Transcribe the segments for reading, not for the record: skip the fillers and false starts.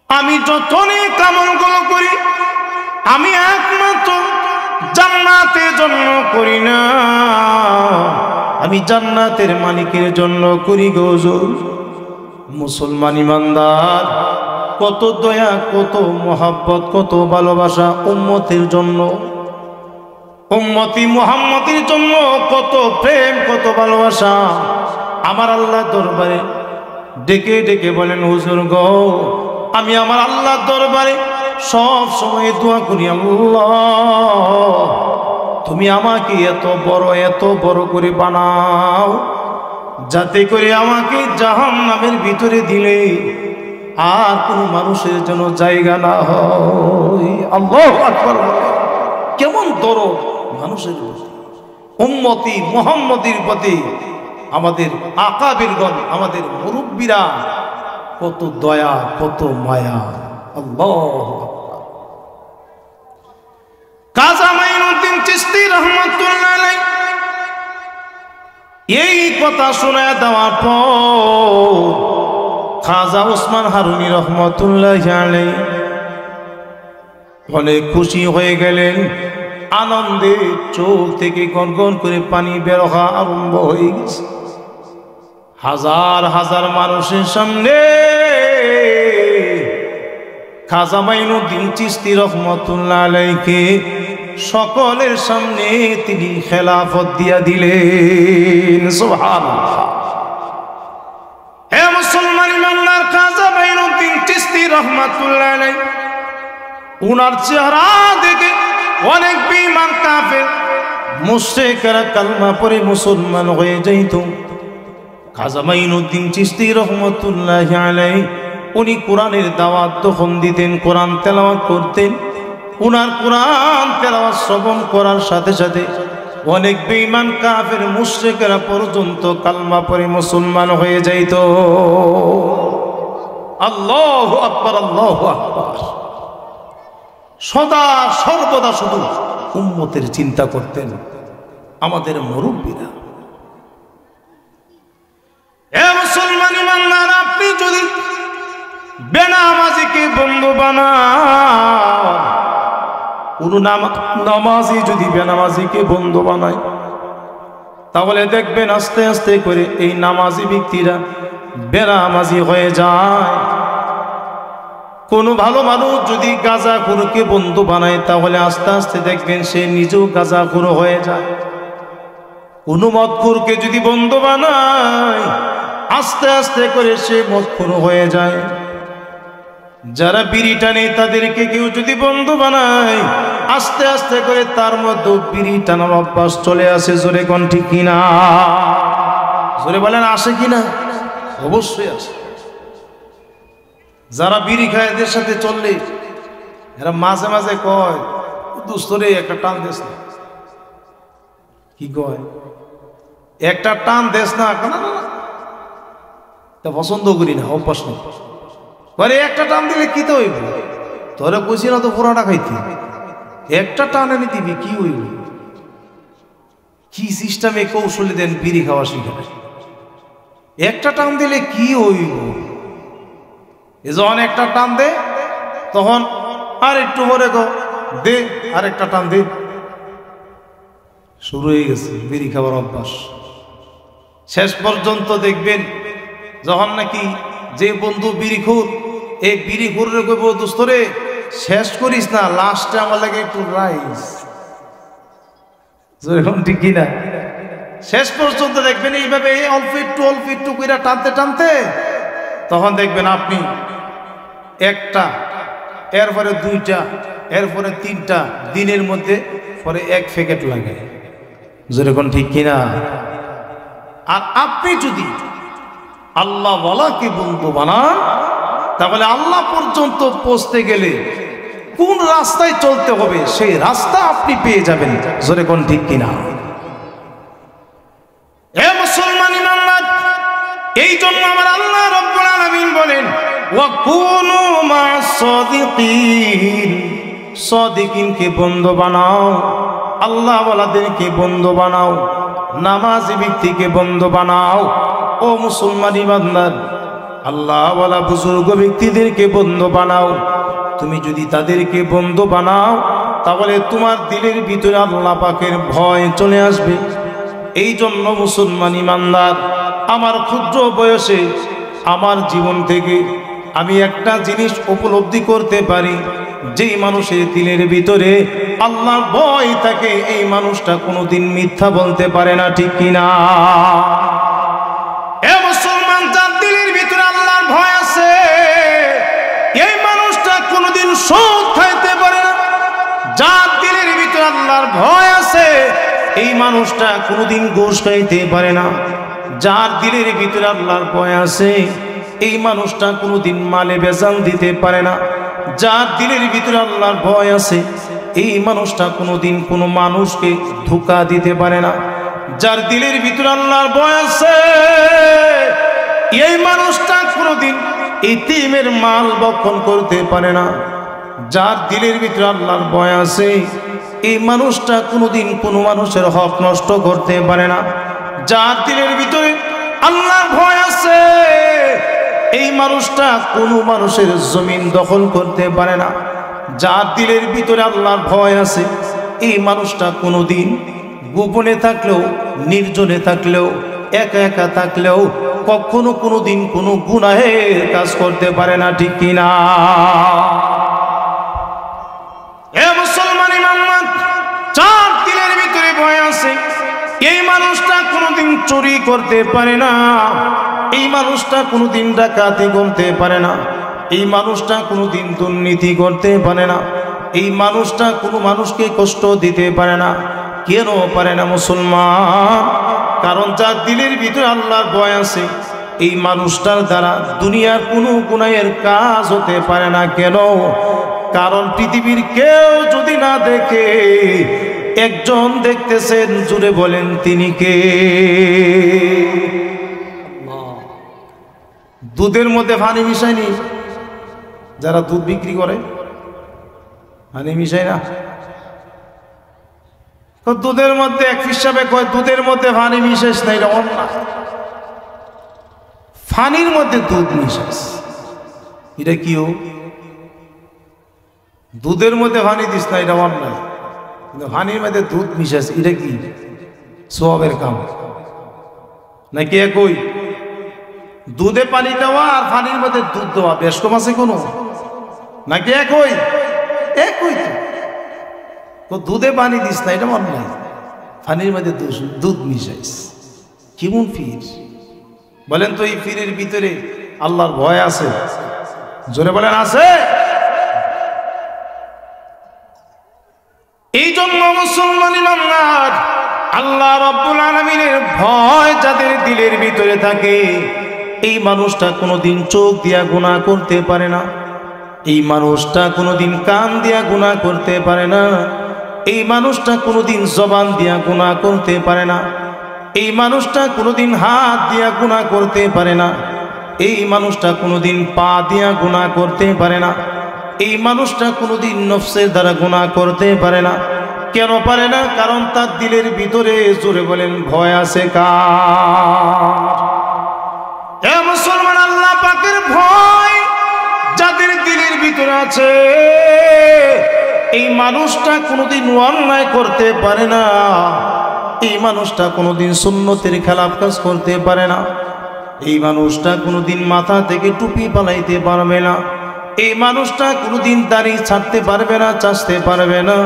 আমি যত নেক আমলগুলো করি আমি একমাত্র জান্নাতের জন্য করি না, আমি জান্নাতের মালিকের জন্য করি গো হুজুর। মুসলমান ইমানদার কত দয়া, কত মোহাব্বত, কত ভালোবাসা উম্মতের জন্য, উম্মতি মুহাম্মদের জন্য কত প্রেম, কত ভালোবাসা। আমার আল্লাহ দরবারে ডেকে ডেকে বলেন, হুজুর গো আমি আমার আল্লাহ দরবারে সব সময় দোয়া করি, আল্লাহ তুমি আমাকে এত বড় করে বানাও, যাতে করে আমাকে জাহান্নামের ভিতরে দিলে আর কোন মানুষের জন্য জায়গা না হয়। আল্লাহু আকবার। কেমন দরদ মানুষের প্রতি, উম্মতি মুহাম্মদের প্রতি আমাদের আকাবিরগণ, আমাদের মুরব্বীরা কত দয়া, কত মায়া। আল্লাহু আকবার। কাজী মাইনুদ্দিন চিশতি রাহমাতুল্লাহ আলাইহি এই কথা শোনায় দেওয়ার পর খাজা ওসমান হারুনি রহমতুল্লাহ আলাইহি অনেক খুশি হয়ে গেলেন, আনন্দে চোখ থেকে গনগন করে পানি বের হওয়া আরম্ভ হয়ে গেছে। হাজার হাজার মানুষের সামনে খাজা মাইনুদ্দিন চিশতি রহমতুল্লাহ আলাইহিকে সকলের সামনে তিনি খেলাফত দিয়া দিলেন। সুবহানাল্লাহ। হে মুসলমান ইমানদার, খাজা মাইনুদ্দিন চিশতি রহমতুল্লাহ আলাইহি উনার চেহারা দেখে অনেক বেঈমান কাফের মুশরিকরা কালমা পড়ে মুসলমান হয়ে যাইত। খাজা মাইনুদ্দিন চিশতি রহমতুল্লাহ আলাইহি উনি কোরআনের দাওয়াত যখন দিতেন, কোরআন তেলাওয়াত করতেন, উনার কোরআন তেলাওয়াত শ্রবণ করার সাথে সাথে অনেক বেঈমান কাফের মুশরিকরা পর্যন্ত কালমা পড়ে মুসলমান হয়ে যাইত। আল্লাহু আকবার, আল্লাহু আকবার। সদা সর্বদা শুধু উম্মতের চিন্তা করতেন আমাদের মুরব্বীরা। হে মুসলমান ইমানদার, আপনি যদি বেনামাজিকে বন্ধু বানান, কোন নামাজি যদি বেনামাজিকে বন্ধু বানায়, তাহলে দেখবেন আস্তে আস্তে করে এই নামাজি ব্যক্তিরা বেনামাজি হয়ে যায়। কোন ভালো মানুষ যদি গাঁজাখোরকে বন্ধু বানায়, তাহলে আস্তে আস্তে দেখবেন সে নিজেও গাঁজাখোর হয়ে যায়। কোন মদখোরকে যদি বন্ধু বানায়, আস্তে আস্তে করে সে মদখোর হয়ে যায়। যারা বিড়ি টানে তাদেরকে কেউ যদি বন্ধু বানায়, আস্তে আস্তে করে তার মধ্যে বিড়ি টানার অভ্যাস চলে আসে। জোরে কোন ঠিক কিনা? জোরে বলেন, আসে কিনা? অবশ্যই আসে। যারা বিড়ি খায় এদের সাথে চললে এরা মাঝে মাঝে কয়, দোস্তরে একটা টান দেস না। কি কয়? একটা টান দেস না। না না, তা পছন্দ করি না, অভ্যাস নেই। আরে একটা টান দিলে কি তো হইব? তোরা কইছি না তো পুরাটা খাইতি, একটা টান এনে দিবি, কি হইব? কি সিস্টেমে কৌশলে দেন বিড়ি খাওয়া শিখে? একটা টান দিলে কি হইব? যখন একটা টান দে তখন আর একটু পরে দে, আর একটা টান দে, শুরু হয়ে গেছে বিড়ি খাওয়ার অভ্যাস। শেষ পর্যন্ত দেখবেন যখন নাকি যে বন্ধু বিড়িখোর, এই বিড়িখোরের কইব, দোস্তরে শেষ করিস না, লাস্টে আমার লাগে একটু রাইস। যেরকম ঠিক কিনা? শেষ পর্যন্ত দেখবেন এইভাবে অল্প একটু করে টানতে টানতে তখন দেখবেন আপনি একটা, এরপরে দুইটা, এরপরে তিনটা, দিনের মধ্যে পরে এক প্যাকেট লাগে। যেরকম ঠিক কিনা? আর আপনি যদি আল্লাহ ওয়ালাকে বন্ধু বানান, তাহলে আল্লাহ পর্যন্ত পৌঁছতে গেলে কোন রাস্তায় চলতে হবে সেই রাস্তা আপনি পেয়ে যাবেন। জোরে কোন ঠিক কিনা? হে মুসলমান ইমানদার, এই জন্য আমার আল্লাহ রাব্বুল আলামিন বলেন, ওয়া কুনু মা'আস সাদিকিন, সাদিকিনকে বন্ধু বানাও, আল্লাহ ওয়ালাদেরকে বন্ধু বানাও, নামাজি ব্যক্তিকে বন্ধু বানাও। ও মুসলমান ইমানদার, আল্লাহওয়ালা বুজুর্গ ব্যক্তিদেরকে বন্ধু বানাও। তুমি যদি তাদেরকে বন্ধু বানাও তাহলে তোমার দিলের ভিতরে আল্লাহ পাকের ভয় চলে আসবে। এই জন্য মুসলমান ইমানদার, আমার ক্ষুদ্র বয়সে আমার জীবন থেকে আমি একটা জিনিস উপলব্ধি করতে পারি, যেই মানুষের দিলের ভিতরে আল্লাহর ভয় থাকে এই মানুষটা কোনোদিন মিথ্যা বলতে পারে না, ঠিক কিনা? এ মুসলমান, যার দিলের ভিতরে আল্লাহর ভয় আছে এই মানুষটা কোনোদিন সুদ খাইতে পারে না। যার দিলের ভিতরে আল্লাহর ভয় আছে এই মানুষটা কোনোদিন ঘুষ খাইতে পারে না। যার দিলের ভিতরে আল্লাহর ভয় আছে এই মানুষটা কোনোদিন মালে বেজাল দিতে পারে না। যার দিলের ভিতরে আল্লাহর ভয় আছে এই মানুষটা কোনোদিন কোনো মানুষকে ধোঁকা দিতে পারে না। যার দিলের ভিতরে আল্লাহর ভয় আছে এই মানুষটা কোনোদিন ইতিমের মাল বক্ষণ করতে পারে না। যার দিলের ভিতরে আল্লাহর ভয় আছে এই মানুষটা কোনোদিন কোনো মানুষের হক নষ্ট করতে পারে না। যার দিলের ভিতরে আল্লাহর ভয় আছে এই মানুষটা কোনো মানুষের জমিন দখল করতে পারে না। যার দিলের ভিতরে আল্লাহর ভয় আছে এই মানুষটা কোনোদিন গোপনে থাকলেও, নির্জনে থাকলেও, একা একা থাকলেও কখনো কোনোদিন কোনো গুনাহের কাজ করতে পারে না, ঠিক কিনা? এ মুসলমান ইমাম, যার দিলের ভিতরে ভয় আছে এই মানুষটা কোনোদিন চুরি করতে পারে না। এই মানুষটা কোনোদিন ডাকাতি করতে পারে না। এই মানুষটা কোনোদিন দুর্নীতি করতে পারে না। এই মানুষটা কোনো মানুষকে কষ্ট দিতে পারে না। কেন পারে না মুসলমান? কারণ যার দিলের ভিতরে আল্লাহর ভয় আছে এই মানুষটার দ্বারা দুনিয়ার কোনো গুনাহের কাজ হতে পারে না। কেন? কারণ পৃথিবীর কেউ যদি না দেখে একজন দেখতেছেন, জুড়ে বলেন তিনি কে? দুধের মধ্যে পানি মিশায়নি? যারা দুধ বিক্রি করে পানি মিশায় না? তো দুধের মধ্যে এক হিসাবে কয় দুধের মধ্যে পানি মিশাস না, এটা অন্যায়। পানির মধ্যে দুধ মিশাস, এটা কিও? দুধের মধ্যে পানি দিস না, এটা অন্যায়। কিন্তু পানির মধ্যে দুধ মিশাস, এটা কি সওয়াবের কাম নাকি একই? দুধে পানি দেওয়া আর পানির মধ্যে দুধ দেওয়া বেশ কম আছে কোনো নাকি একই? একই তো। দুধে পানি দিস না, এটা অন্যায়। পানির মধ্যে দুধ মিশাইস, কেমন ফির? বলেন তো এই ফিরের ভিতরে আল্লাহর ভয় আছে? জোরে বলেন আছে? এই জন্য মুসলমান ইমানদার, আল্লাহ রাব্বুল আলামিনের ভয় যাদের দিলের ভিতরে থাকে এই মানুষটা কোনোদিন চোখ দিয়া গুনাহ করতে পারে না। এই মানুষটা কোনোদিন কান দিয়া গুনাহ করতে পারে না। এই মানুষটা কোনোদিন জবান দিয়া গুনাহ করতে পারে না। এই মানুষটা কোনোদিন হাত দিয়া গুনাহ করতে পারে না। এই মানুষটা কোনোদিন পা দিয়া গুনাহ করতে পারে না। এই মানুষটা কোনোদিন নফসের দ্বারা গুনাহ করতে পারে না। কেন পারে না? কারণ তার দিলের ভিতরে, জোরে বলেন, ভয় আছে কার? এ মুসলমান, আল্লাহ পাকের ভয় যাদের দিলের ভিতরে আছে এই মানুষটা কোনোদিন অন্যায় করতে পারে না। এই মানুষটা কোনোদিন সুন্নতের খেলাফ কাজ করতে পারে না। এই মানুষটা কোনোদিন মাথা থেকে টুপি পালাইতে পারবে না। এই মানুষটা কোনোদিন দাড়ি ছাড়তে পারবে না, চাচতে পারবে না।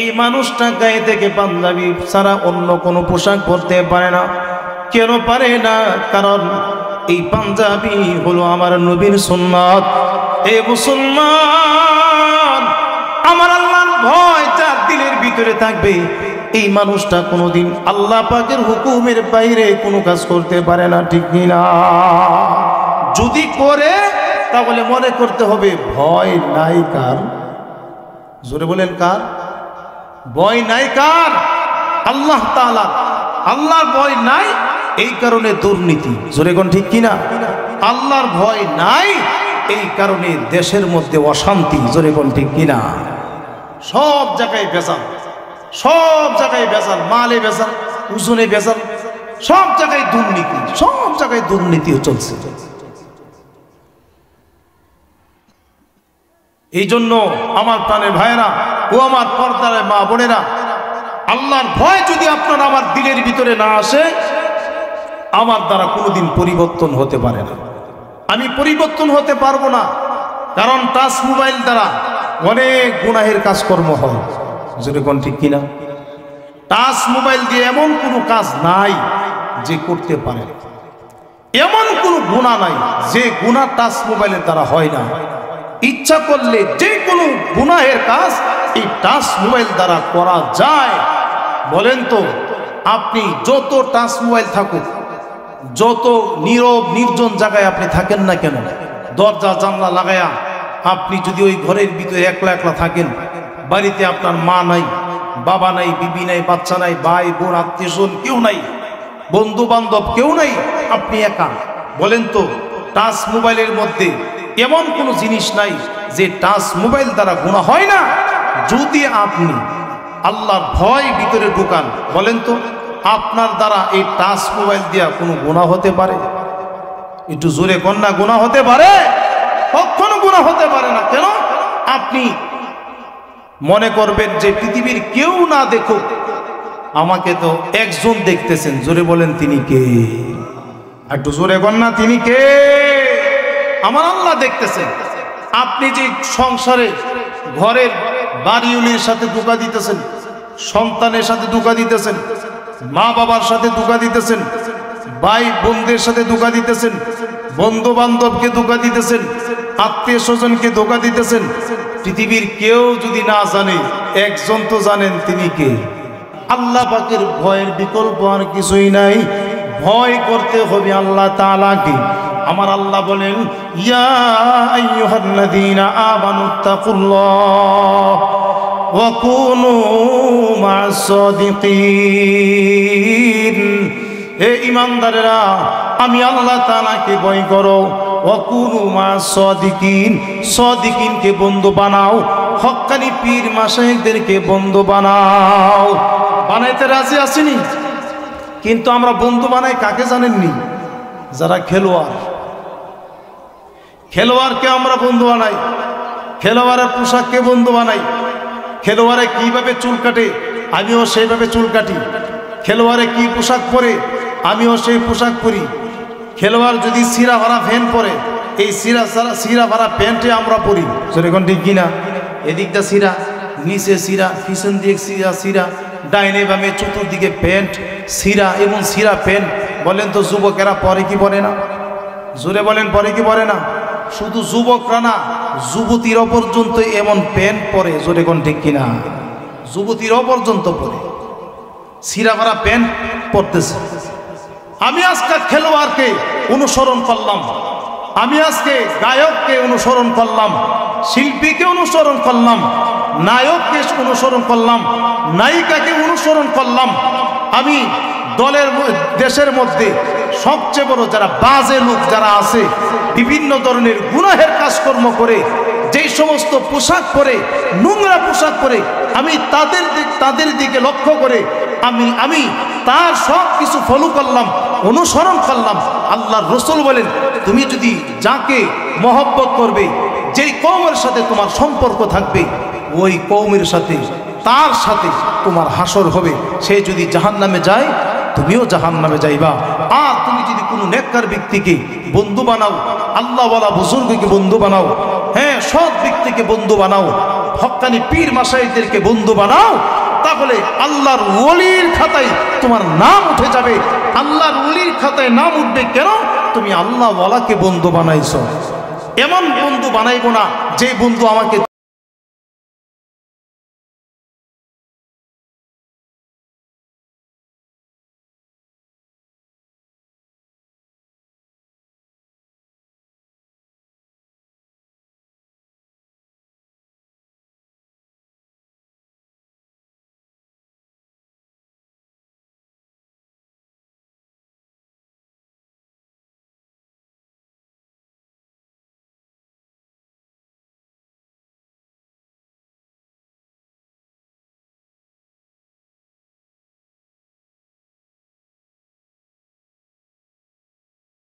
এই মানুষটা গায়ে থেকে পাঞ্জাবি ছাড়া অন্য কোনো পোশাক পরতে পারে না। কেন পারে না? কারণ এই পাঞ্জাবি হলো আমার নবীর সুন্নাত। এ মুসলমান, আমার আল্লাহর ভয় যার দিলের ভিতরে থাকবে এই মানুষটা কোনোদিন আল্লাহ পাকের হুকুমের বাইরে কোনো কাজ করতে পারে না, ঠিক না? যদি করে তাহলে মনে করতে হবে ভয় নাই কার? জোরে বলেন কার? ভয় নাই কার? আল্লাহ তাআলা। আল্লাহর ভয় নাই এই কারণে দুর্নীতি, জোরে কোন ঠিক কিনা? আল্লাহর ভয় নাই এই কারণে দেশের মধ্যে অশান্তি, জোরে কোন ঠিক কিনা? সব জায়গায় ভেজাল, সব জায়গায় ভেজাল, মালে ভেজাল, ওজনে ভেজাল, সব জায়গায় দুর্নীতি, সব জায়গায় দুর্নীতিও চলছে। এই জন্য আমার প্রাণের ভাইয়েরা ও আমার পর্দার মা বোনেরা, আল্লাহর ভয় যদি আপনার আমার দিলের ভিতরে না আসে, আমার দ্বারা কোনোদিন পরিবর্তন হতে পারে না। আমি পরিবর্তন হতে পারবো না, কারণ টাচ মোবাইল দ্বারা অনেক গুনাহের কাজকর্ম হয়। যেরকম ঠিক কিনা? টাচ মোবাইল দিয়ে এমন কোনো কাজ নাই যে করতে পারে, এমন কোনো গুনাহ নাই যে গুনাহ টাচ মোবাইলের দ্বারা হয় না। ইচ্ছা করলে যে কোনো গুনাহের কাজ এই টাচ মোবাইল দ্বারা করা যায়। বলেন তো, আপনি যত টাচ মোবাইল থাকুক, যত নীরব নির্জন জায়গায় আপনি থাকেন না কেন, দরজা জানলা লাগায়া আপনি যদি ওই ঘরের ভিতরে একলা একলা থাকেন, বাড়িতে আপনার মা নাই, বাবা নাই, বিবি নাই, বাচ্চা নাই, ভাই বোন, আত্মীয় স্বজন কেউ নাই, বন্ধু বান্ধব কেউ নাই, আপনি একা। বলেন তো, টাচ মোবাইলের মধ্যে এমন কোনো জিনিস নাই যে টাচ মোবাইল দ্বারা গুনাহ হয় না। যদি আপনি আল্লাহর ভয় ভিতরে ঢুকান, বলেন তো আপনার দ্বারা এই টাচ মোবাইল দিয়া কোনো গুনাহ হতে পারে? একটু জোরে কন্যা, গুনাহ হতে পারে? কখনো গুনাহ হতে পারে না। কেন? আপনি মনে করবেন যে পৃথিবীর কেউ না দেখুক, আমাকে তো একজন দেখতেছেন। জোরে বলেন, তিনি কে? একটু জোরে কন্যা, তিনি কে? আমার আল্লাহ দেখতেছেন। আপনি যে সংসারে ঘরের বাড়িওয়ালির সাথে ধোঁকা দিতেছেন, সন্তানের সাথে ধোঁকা দিতেছেন, মা বাবার সাথে ধোঁকা দিতেছেন, ভাই বোনদের সাথে ধোঁকা দিতেছেন, বন্ধু বান্ধবকে ধোঁকা দিতেছেন, আত্মীয় স্বজনকে ধোঁকা দিতেছেন, পৃথিবীর কেউ যদি না জানে, একজন তো জানেন, তিনি কে? আল্লাহ পাকের ভয়ের বিকল্প আর কিছুই নাই। ভয় করতে হবে আল্লাহ তাআলাকে। আমার আল্লাহ বলেন, ইয়া আইয়ুহাল্লাযীনা আমানুত্তাকুল্লাহ ওয়া কুনু মা'আস সাদিকিন। হে ঈমানদারেরা, আমি আল্লাহ তাআলাকে ভয় করো। ওয়া কুনু মা'আস সাদিকিন, সাদিকিনকে বন্ধু বানাও, হক্কানি পীর মাশায়েখদেরকে বন্ধু বানাও। বানাইতে রাজি আসেনি, কিন্তু আমরা বন্ধু বানাই কাকে জানেননি? যারা খেলোয়াড়, খেলোয়াড়কে আমরা বন্ধু বানাই, খেলোয়াড়ের পোশাককে বন্ধু বানাই। খেলোয়াড়ে কিভাবে চুল কাটে, আমিও সেইভাবে চুল কাটি। খেলোয়াড়ে কি পোশাক পরে, আমিও সেই পোশাক পরি। খেলোয়াড় যদি সিরা ভরা প্যান্ট পরে, এই সিরা ভরা প্যান্টে আমরা পরি। সেরকম ঠিক কিনা? এদিকটা সিরা, নিচে সিরা, পিছন দিকে সিরা, ডাইনে বামে চতুর্দিকে প্যান্ট সিরা এবং সিরা প্যান্ট। বলেন তো যুবকেরা পরে কি পরে না? জোরে বলেন, পরে কি পরে না? শুধু যুবকরা না, যুবতীরা পর্যন্ত এমন প্যান্ট পরে। জোরে কোন ঠিক কিনা? যুবতীরাও পর্যন্ত পরে, সিরা ভরা প্যান্ট পরতেছে। আমি আজকে খেলোয়াড়কে অনুসরণ করলাম, আমি আজকে গায়ককে অনুসরণ করলাম, শিল্পীকে অনুসরণ করলাম, নায়ককে অনুসরণ করলাম, নায়িকাকে অনুসরণ করলাম। আমি দলের দেশের মধ্যে সবচেয়ে বড় যারা বাজে লোক যারা আছে, বিভিন্ন ধরনের গুনাহের কাজকর্ম করে, যেই সমস্ত পোশাক পরে, নোংরা পোশাক পরে, আমি তাদের দিকে লক্ষ্য করে আমি তার সব কিছু ফলো করলাম, অনুসরণ করলাম। আল্লাহর রাসূল বলেন, তুমি যদি যাকে মহব্বত করবে, যেই কওমের সাথে তোমার সম্পর্ক থাকবে, ওই কওমের সাথে, তার সাথে তোমার হাসর হবে। সে যদি জাহান্নামে যায়, তুমিও জাহান্নামে যাইবা। আর তুমি যদি কোনো নেককার ব্যক্তিকে বন্ধু বানাও, আল্লাহওয়ালা বুজুর্গকে বন্ধু বানাও, হ্যাঁ, সৎ ব্যক্তিকে বন্ধু বানাও, হক্কানি পীর মাশায়েখদেরকে বন্ধু বানাও, তাহলে আল্লাহর ওলির খাতায় তোমার নাম উঠে যাবে। আল্লাহর ওলির খাতায় নাম উঠবে কেন? তুমি আল্লাহওয়ালাকে বন্ধু বানাইছো। এমন বন্ধু বানাইবো না যে বন্ধু আমাকে